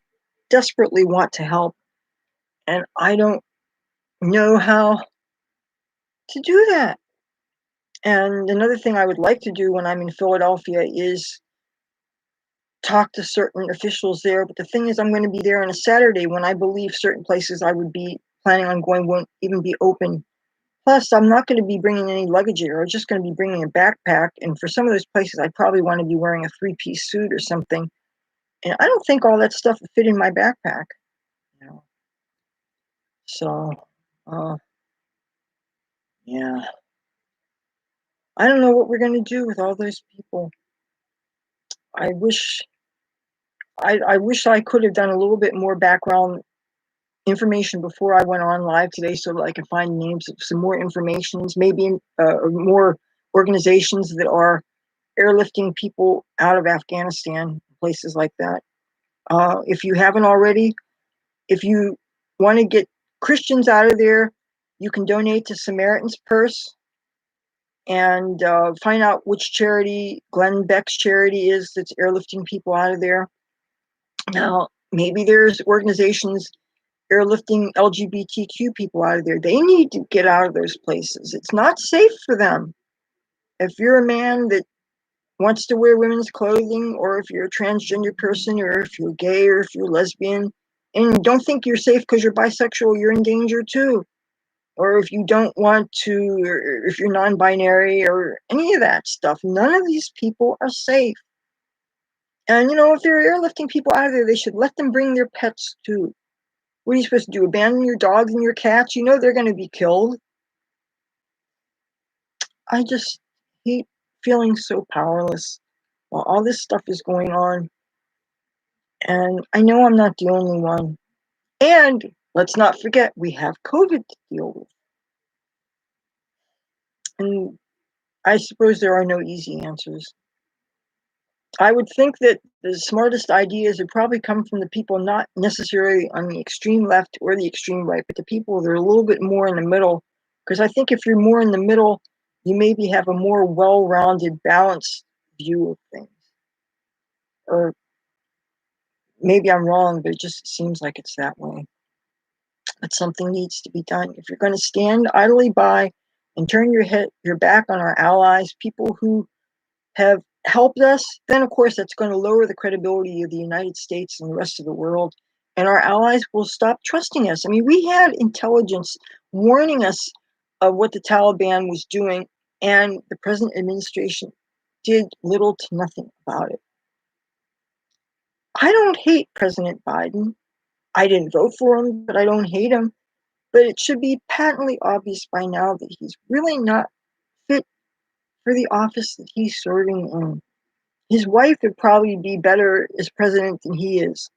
desperately want to help, and I don't know how to do that. And another thing I would like to do when I'm in Philadelphia is talk to certain officials there. But the thing is, I'm going to be there on a Saturday when I believe certain places I would be planning on going won't even be open. Plus, I'm not going to be bringing any luggage here. I'm just going to be bringing a backpack. And for some of those places, I probably want to be wearing a three-piece suit or something. And I don't think all that stuff would fit in my backpack. You know? So, yeah. I don't know what we're going to do with all those people. I wish I could have done a little bit more background information before I went on live today so that I could find names of some more informations, maybe more organizations that are airlifting people out of Afghanistan, places like that. If you haven't already, if you want to get Christians out of there, you can donate to Samaritans Purse and find out which charity Glenn Beck's charity is that's airlifting people out of there. Now, maybe there's organizations airlifting LGBTQ people out of there. They need to get out of those places. It's not safe for them. If you're a man that wants to wear women's clothing, or if you're a transgender person, or if you're gay, or if you're lesbian, and don't think you're safe because you're bisexual, you're in danger too. Or if you don't want to, or if you're non-binary, or any of that stuff, none of these people are safe. And you know, if they're airlifting people out of there, they should let them bring their pets too. What are you supposed to do? Abandon your dogs and your cats? You know they're going to be killed. I just hate feeling so powerless while all this stuff is going on. And I know I'm not the only one. And let's not forget, we have COVID to deal with. And I suppose there are no easy answers. I would think that the smartest ideas would probably come from the people not necessarily on the extreme left or the extreme right, but the people that are a little bit more in the middle. Because I think if you're more in the middle, you maybe have a more well-rounded, balanced view of things. Or maybe I'm wrong, but it just seems like it's that way. But something needs to be done. If you're going to stand idly by and turn your back on our allies, people who have helped us, then of course that's going to lower the credibility of the United States and the rest of the world. And our allies will stop trusting us. I mean, we had intelligence warning us of what the Taliban was doing, and the present administration did little to nothing about it. I don't hate President Biden. I didn't vote for him, but I don't hate him. But it should be patently obvious by now that he's really not fit for the office that he's serving in. His wife would probably be better as president than he is.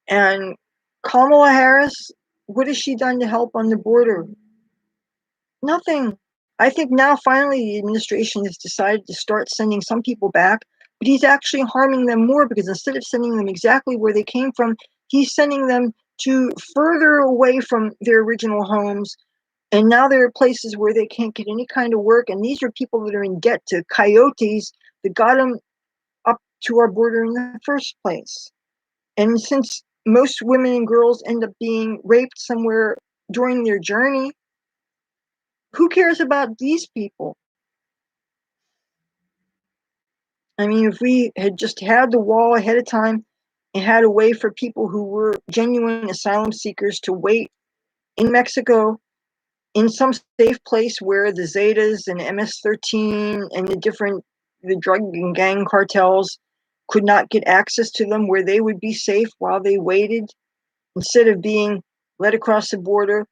And Kamala Harris, what has she done to help on the border? Nothing. I think now finally the administration has decided to start sending some people back, but he's actually harming them more because instead of sending them exactly where they came from, he's sending them to further away from their original homes. And now there are places where they can't get any kind of work. And these are people that are in debt to coyotes that got them up to our border in the first place. And since most women and girls end up being raped somewhere during their journey, who cares about these people? I mean, if we had just had the wall ahead of time and had a way for people who were genuine asylum seekers to wait in Mexico in some safe place where the Zetas and MS-13 and the drug and gang cartels could not get access to them, where they would be safe while they waited, instead of being led across the border,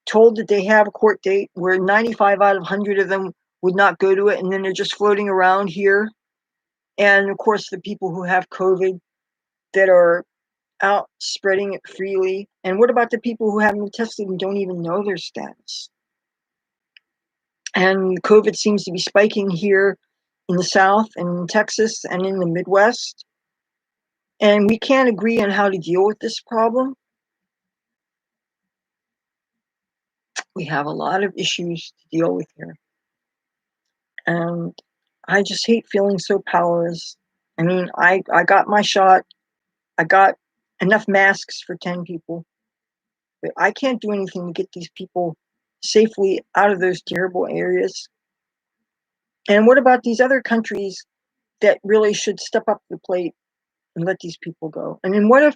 told that they have a court date where 95 out of 100 of them would not go to it, and then they're just floating around here. And of course, the people who have COVID that are out spreading it freely. And what about the people who haven't been tested and don't even know their status? And COVID seems to be spiking here in the South and in Texas and in the Midwest. And we can't agree on how to deal with this problem. We have a lot of issues to deal with here. And I just hate feeling so powerless. I mean, I got my shot. I got enough masks for 10 people. But I can't do anything to get these people safely out of those terrible areas. And what about these other countries that really should step up to the plate and let these people go? I mean, what if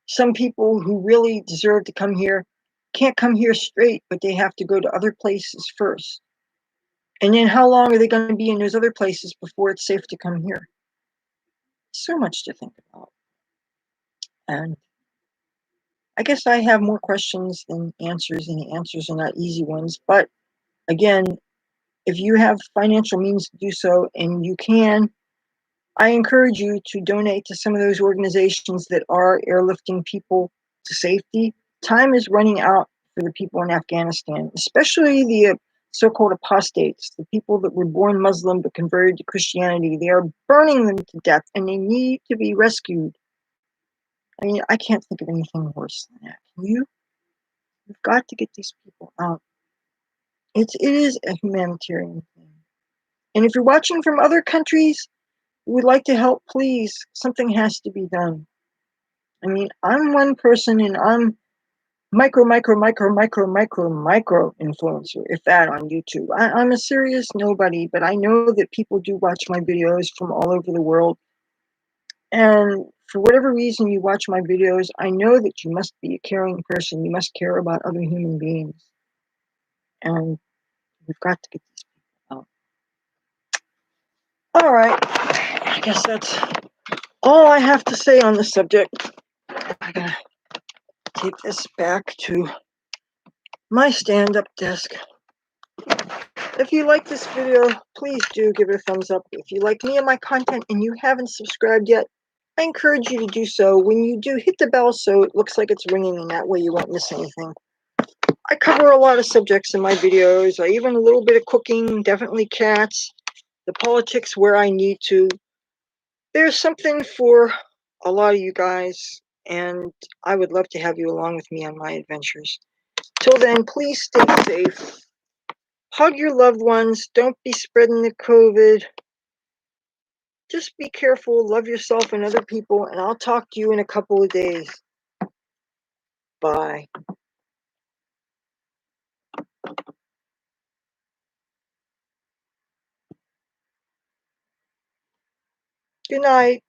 some people who really deserve to come here can't come here straight, but they have to go to other places first? And then how long are they going to be in those other places before it's safe to come here? So much to think about. And I guess I have more questions than answers, and the answers are not easy ones. But again, if you have financial means to do so, and you can, I encourage you to donate to some of those organizations that are airlifting people to safety. Time is running out for the people in Afghanistan, especially the so-called apostates, the people that were born Muslim but converted to Christianity. They are burning them to death, and they need to be rescued. I mean, I can't think of anything worse than that. Can you? We've got to get these people out. It is a humanitarian thing. And if you're watching from other countries, would like to help, please, something has to be done. I mean, I'm one person and I'm micro influencer, if that, on YouTube. I'm a serious nobody, but I know that people do watch my videos from all over the world. And for whatever reason you watch my videos, I know that you must be a caring person. You must care about other human beings. And we've got to get these people out. All right. I guess that's all I have to say on the subject. I gotta take this back to my stand-up desk. If you like this video, please do give it a thumbs up. If you like me and my content and you haven't subscribed yet, I encourage you to do so. When you do, hit the bell so it looks like it's ringing, and that way you won't miss anything. I cover a lot of subjects in my videos, even a little bit of cooking, definitely cats, the politics where I need to. There's something for a lot of you guys, and I would love to have you along with me on my adventures. Till then, please stay safe. Hug your loved ones. Don't be spreading the COVID. Just be careful, love yourself and other people, and I'll talk to you in a couple of days. Bye. Good night.